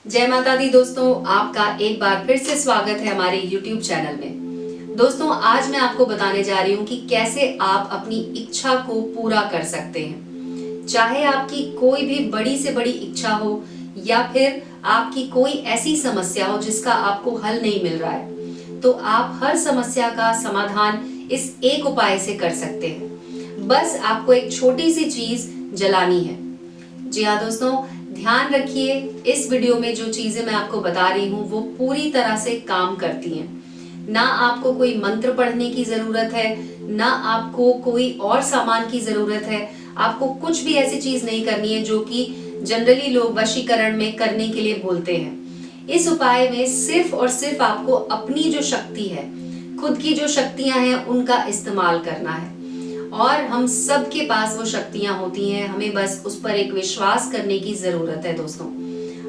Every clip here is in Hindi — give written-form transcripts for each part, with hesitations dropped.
जय माता दी दोस्तों, आपका एक बार फिर से स्वागत है हमारे YouTube चैनल में। दोस्तों, आज मैं आपको बताने जा रही हूँ कि कैसे आप अपनी इच्छा को पूरा कर सकते हैं। चाहे आपकी कोई भी बड़ी से बड़ी इच्छा हो या फिर आपकी कोई ऐसी समस्या हो जिसका आपको हल नहीं मिल रहा है, तो आप हर समस्या का समाधान इस एक उपाय से कर सकते हैं। बस आपको एक छोटी सी चीज जलानी है। जी हाँ दोस्तों, ध्यान रखिए, इस वीडियो में जो चीजें मैं आपको बता रही हूँ वो पूरी तरह से काम करती हैं। ना आपको कोई मंत्र पढ़ने की जरूरत है, ना आपको कोई और सामान की जरूरत है। आपको कुछ भी ऐसी चीज नहीं करनी है जो कि जनरली लोग वशीकरण में करने के लिए बोलते हैं। इस उपाय में सिर्फ और सिर्फ आपको अपनी जो शक्ति है, खुद की जो शक्तियां हैं, उनका इस्तेमाल करना है। और हम सब के पास वो शक्तियां होती हैं, हमें बस उस पर एक विश्वास करने की जरूरत है दोस्तों।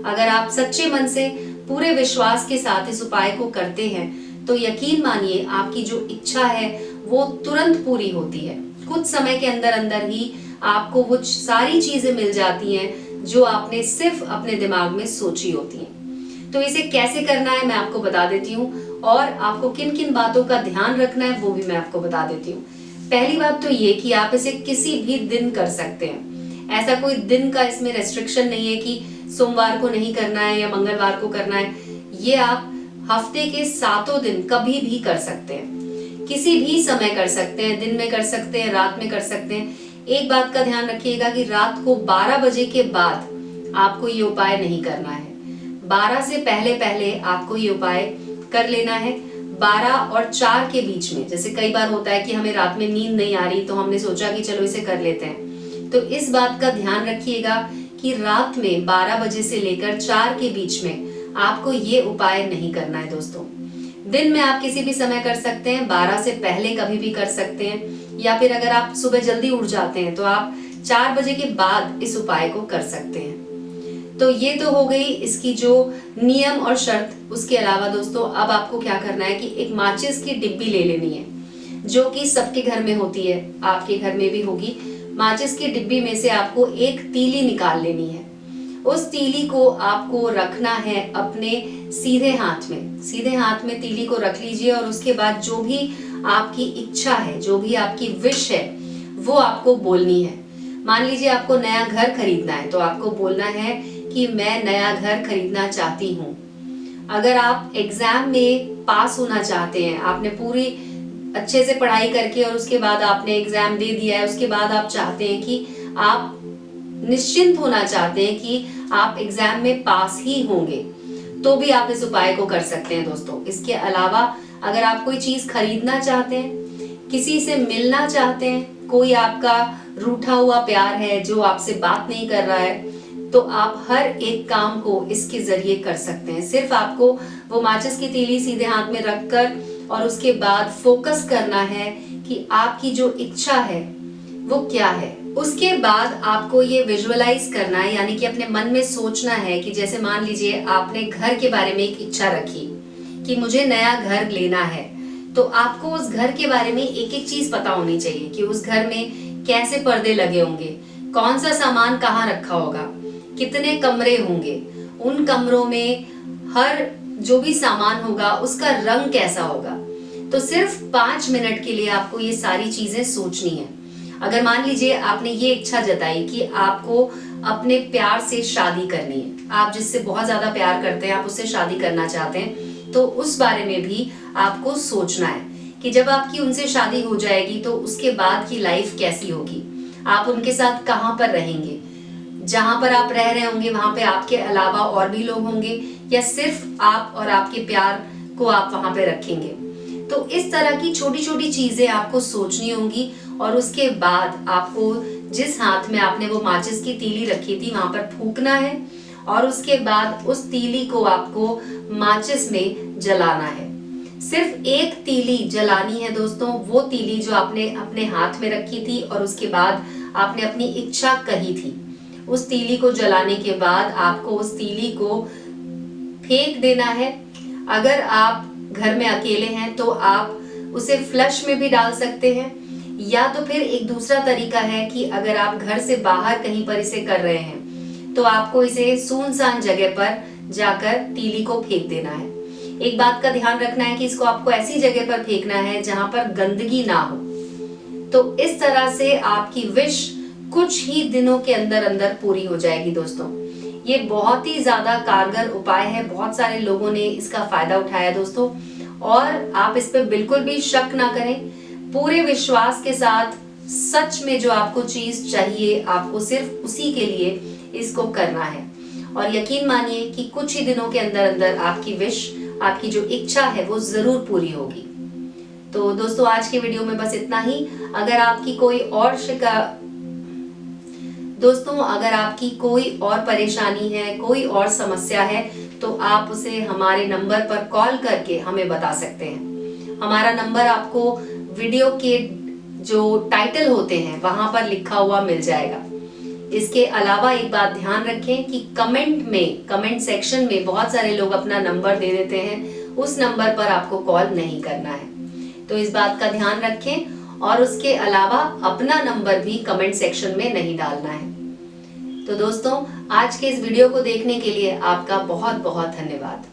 अगर आप सच्चे मन से पूरे विश्वास के साथ इस उपाय को करते हैं तो यकीन मानिए आपकी जो इच्छा है वो तुरंत पूरी होती है। कुछ समय के अंदर अंदर ही आपको वो सारी चीजें मिल जाती हैं जो आपने सिर्फ अपने दिमाग में सोची होती हैं। तो इसे कैसे करना है मैं आपको बता देती हूँ, और आपको किन किन बातों का ध्यान रखना है वो भी मैं आपको बता देती हूँ। पहली बात तो ये कि आप इसे किसी भी दिन कर सकते हैं। ऐसा कोई दिन का इसमें रेस्ट्रिक्शन नहीं है कि सोमवार को नहीं करना है या मंगलवार को करना है। ये आप हफ्ते के 7 दिन कभी भी कर सकते हैं, किसी भी समय कर सकते हैं, दिन में कर सकते हैं, रात में कर सकते हैं। एक बात का ध्यान रखिएगा कि रात को 12 बजे के बाद आपको ये उपाय नहीं करना है। 12 से पहले पहले आपको ये उपाय कर लेना है। 12 और 4 के बीच में, जैसे कई बार होता है कि हमें रात में नींद नहीं आ रही तो हमने सोचा कि चलो इसे कर लेते हैं, तो इस बात का ध्यान रखिएगा कि रात में 12 बजे से लेकर 4 के बीच में आपको ये उपाय नहीं करना है दोस्तों। दिन में आप किसी भी समय कर सकते हैं, 12 से पहले कभी भी कर सकते हैं, या फिर अगर आप सुबह जल्दी उठ जाते हैं तो आप 4 बजे के बाद इस उपाय को कर सकते हैं। तो ये तो हो गई इसकी जो नियम और शर्त। उसके अलावा दोस्तों अब आपको क्या करना है कि एक माचिस की डिब्बी ले लेनी है, जो कि सबके घर में होती है, आपके घर में भी होगी। माचिस की डिब्बी में से आपको एक तीली निकाल लेनी है। उस तीली को आपको रखना है अपने सीधे हाथ में। सीधे हाथ में तीली को रख लीजिए और उसके बाद जो भी आपकी इच्छा है, जो भी आपकी विश है, वो आपको बोलनी है। मान लीजिए आपको नया घर खरीदना है तो आपको बोलना है कि मैं नया घर खरीदना चाहती हूँ। अगर आप एग्जाम में पास होना चाहते हैं, आपने पूरी अच्छे से पढ़ाई करके और उसके बाद आपने एग्जाम दे दिया है, उसके बाद आप चाहते हैं कि आप निश्चिंत होना चाहते हैं कि आप एग्जाम में पास ही होंगे, तो भी आप इस उपाय को कर सकते हैं दोस्तों। इसके अलावा अगर आप कोई चीज खरीदना चाहते हैं, किसी से मिलना चाहते हैं, कोई आपका रूठा हुआ प्यार है जो आपसे बात नहीं कर रहा है, तो आप हर एक काम को इसके जरिए कर सकते हैं। सिर्फ आपको वो माचिस की तीली सीधे हाथ में रखकर और उसके बाद फोकस करना है कि आपकी जो इच्छा है वो क्या है। उसके बाद आपको ये विजुअलाइज करना है, यानी कि अपने मन में सोचना है कि जैसे मान लीजिए आपने घर के बारे में एक इच्छा रखी कि मुझे नया घर लेना है, तो आपको उस घर के बारे में एक एक चीज पता होनी चाहिए कि उस घर में कैसे पर्दे लगे होंगे, कौन सा सामान कहाँ रखा होगा, कितने कमरे होंगे, उन कमरों में हर जो भी सामान होगा उसका रंग कैसा होगा। तो सिर्फ 5 मिनट के लिए आपको ये सारी चीजें सोचनी है। अगर मान लीजिए आपने ये इच्छा जताई कि आपको अपने प्यार से शादी करनी है, आप जिससे बहुत ज्यादा प्यार करते हैं, आप उससे शादी करना चाहते हैं, तो उस बारे में भी आपको सोचना है कि जब आपकी उनसे शादी हो जाएगी तो उसके बाद की लाइफ कैसी होगी, आप उनके साथ कहाँ पर रहेंगे, जहां पर आप रह रहे होंगे वहां पे आपके अलावा और भी लोग होंगे, या सिर्फ आप और आपके प्यार को आप वहां पे रखेंगे। तो इस तरह की छोटी छोटी चीजें आपको सोचनी होंगी, और उसके बाद आपको जिस हाथ में आपने वो माचिस की तीली रखी थी वहां पर फूकना है, और उसके बाद उस तीली को आपको माचिस में जलाना है। सिर्फ एक तीली जलानी है दोस्तों, वो तीली जो आपने अपने हाथ में रखी थी और उसके बाद आपने अपनी इच्छा कही थी। उस तीली को जलाने के बाद आपको उस तीली को फेंक देना है। अगर आप घर में अकेले हैं तो आप उसे फ्लश में भी डाल सकते हैं, या तो फिर एक दूसरा तरीका है कि अगर आप घर से बाहर कहीं पर इसे कर रहे हैं तो आपको इसे सुनसान जगह पर जाकर तीली को फेंक देना है। एक बात का ध्यान रखना है कि इसको आपको ऐसी जगह पर फेंकना है जहां पर गंदगी ना हो। तो इस तरह से आपकी विश कुछ ही दिनों के अंदर अंदर पूरी हो जाएगी दोस्तों। ये बहुत ही ज्यादा कारगर उपाय है, बहुत सारे लोगों ने इसका फायदा उठाया दोस्तों, और आप इस पे बिल्कुल भी शक ना करें, पूरे विश्वास के साथ सच में जो आपको चीज चाहिए आपको सिर्फ उसी के लिए इसको करना है, और यकीन मानिए कि कुछ ही दिनों के अंदर अंदर आपकी विश, आपकी जो इच्छा है वो जरूर पूरी होगी। तो दोस्तों आज के वीडियो में बस इतना ही। अगर आपकी कोई और परेशानी है, कोई और समस्या है, तो आप उसे हमारे नंबर पर कॉल करके हमें बता सकते हैं। हमारा नंबर आपको वीडियो के जो टाइटल होते हैं वहां पर लिखा हुआ मिल जाएगा। इसके अलावा एक बात ध्यान रखें कि कमेंट सेक्शन में बहुत सारे लोग अपना नंबर दे देते हैं, उस नंबर पर आपको कॉल नहीं करना है। तो इस बात का ध्यान रखें, और उसके अलावा अपना नंबर भी कमेंट सेक्शन में नहीं डालना है। तो दोस्तों आज के इस वीडियो को देखने के लिए आपका बहुत बहुत धन्यवाद।